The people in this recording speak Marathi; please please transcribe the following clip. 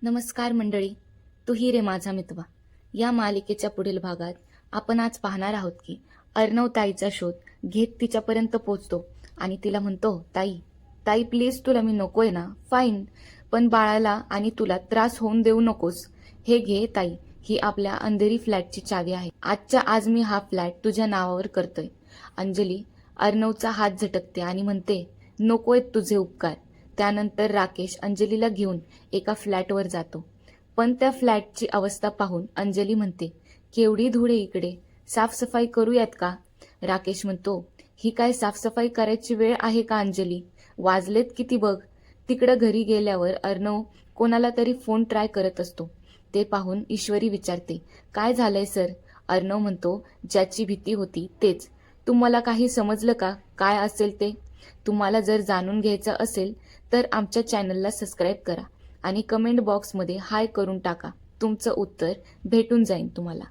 नमस्कार मंडळी, तू ही रे माझा मितवा. या मालिकेच्या पुढील भागात आपण आज पाहणार आहोत की अर्णव ताईचा शोध घेत तिच्यापर्यंत पोचतो आणि तिला म्हणतो, ताई ताई प्लीज, तुला मी नकोय ना? फाईन, पण बाळाला आणि तुला त्रास होऊन देऊ नकोस. हे घे ताई, ही आपल्या अंधेरी फ्लॅटची चावी आहे. आजच्या आज मी हा फ्लॅट तुझ्या नावावर करतोय. अंजली अर्णवचा हात झटकते आणि म्हणते, नकोय तुझे उपकार. त्यानंतर राकेश अंजलीला घेऊन एका फ्लॅटवर जातो. पण त्या फ्लॅटची अवस्था पाहून अंजली म्हणते, केवढी धूळ आहे इकडे, साफसफाई करूयात का? राकेश म्हणतो, ही काय साफसफाई करायची वेळ आहे का अंजली? वाजलेत किती बघ. तिकडं घरी गेल्यावर अर्णव कोणाला तरी फोन ट्राय करत असतो. ते पाहून ईश्वरी विचारते, काय झालंय सर? अर्णव म्हणतो, ज्याची भीती होती तेच. तुम्हाला काही समजलं का? काय असेल ते? तुम्हाला जर जाणून घ्यायचं असेल तर आमच्या चॅनलला सबस्क्राईब करा आणि कमेंट बॉक्समध्ये हाय करून टाका. तुमचं उत्तर भेटून जाईल तुम्हाला.